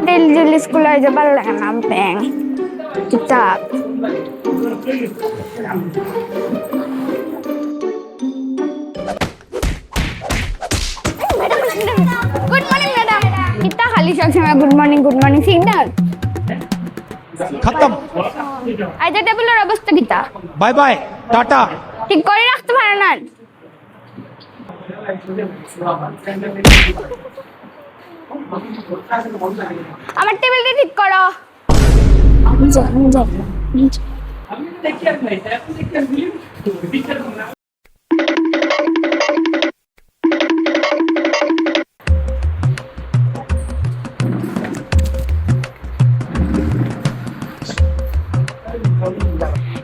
daily school আইতে ভালো লাগে না ব্যাং কিতাব गुड मॉर्निंग मैडम कितना खाली शौक है गुड मॉर्निंग सिग्नल खत्म আজ টেবিলের অবস্থা কিতা बाय बाय टाटा ঠিক করে রাখতে পারো না আমার টেবিলটা ঠিক করো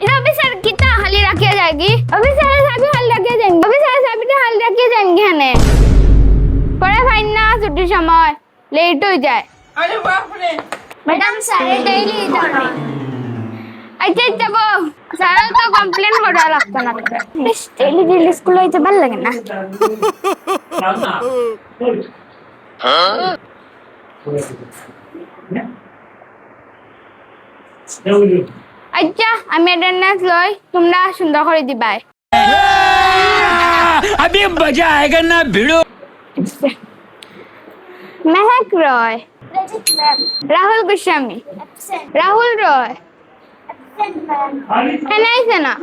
ऑफिसर कितना हाली रखिया जाएगी ऑफिसर साहब हाली रखिया जाएंगे ऑफिसर साहब हाली रखिया जाएंगे हने पढ़े फाइन ना छुट्टी समय लेट हो जाए अरे बाप रे मैडम सारे डेली जाना अच्छा चलो सारा तो कंप्लेंट करा लगता ना बस डेली स्कूल आइते ভালো লাগে না আচ্ছা আমি অ্যাটেন্ডেন্স লই তোমরা সুন্দর করে দিবাই अभी मजा आएगा ना भिड़ो महक रॉय राहुल गोस्वामी राहुल रॉय है नहीं से ना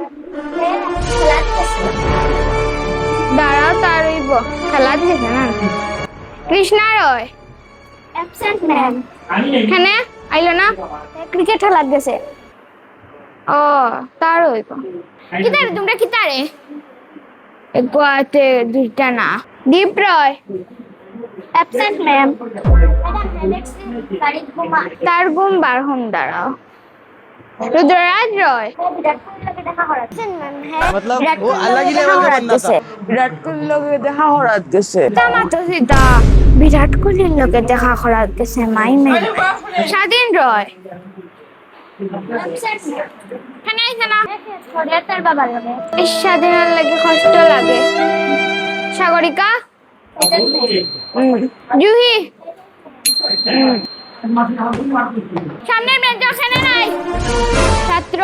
दाঁড়াও তারইব খেলা দিয়েছে না কৃষ্ণা রয় অ্যাবসেন্ট ম্যাম এখানে আইলো না ক্রিকেট খেলা গেছে ও তার হইব কিতারে তোমরা কিতারে একবারে দুইটা না দীপ রয় অ্যাবসেন্ট ম্যাম তার ঘুম বার হম দাঁড়াও रुद्रराज रॉय मतलब वो अलग ही लेवल का बंदा था विराट कोहली लोग দেখা করাত গেছে टमाटो सीता विराट कोहली लोग দেখা করাত গেছে মাই মে স্বাধীন রয় কেন আইছে না তার বাবা লাগে এই স্বাধীনের লাগে কষ্ট লাগে সাগরিকা জুহি সামনের বেঞ্চ ওখানে নাই ছাত্র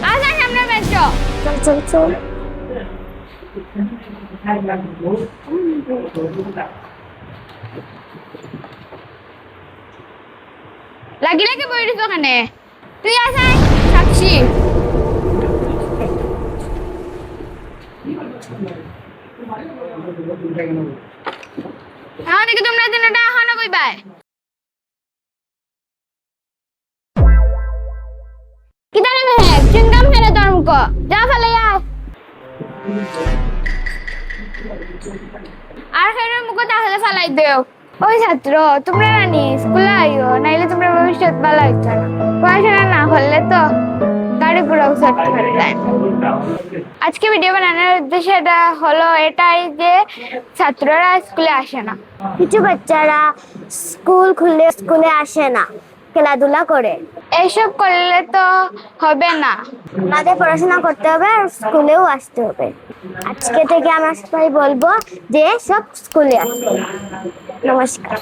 আসা সামনের বেঞ্চ চল চল চল লাগি লাগে বই দিছ ওখানে তুই আসাই সাক্ষী এখন দেখি তোমরা দিনটা এখনো কইবাই किधर है चिंगम मेरे धर्म को जा फले यार আর খেরে মুখ তাহলে ফলাই দেও ওই ছাত্র তোমরা রানি স্কুলে আইও নাইলে তোমরা ভবিষ্যৎ ভালো হইতো না পড়াশোনা না করলে তো গাড়ি পুরো সেট করে যায় আজকে ভিডিও বানানোর উদ্দেশ্য এটা হলো এটাই যে ছাত্ররা স্কুলে আসে না কিছু বাচ্চারা স্কুল খুললে স্কুলে আসে না খেলাধুলা করে এইসব করলে তো হবে না আমাদের পড়াশোনা করতে হবে আর স্কুলেও আসতে হবে আজকে থেকে আমরা সবাই বলবো যে সব স্কুলে আসবে নমস্কার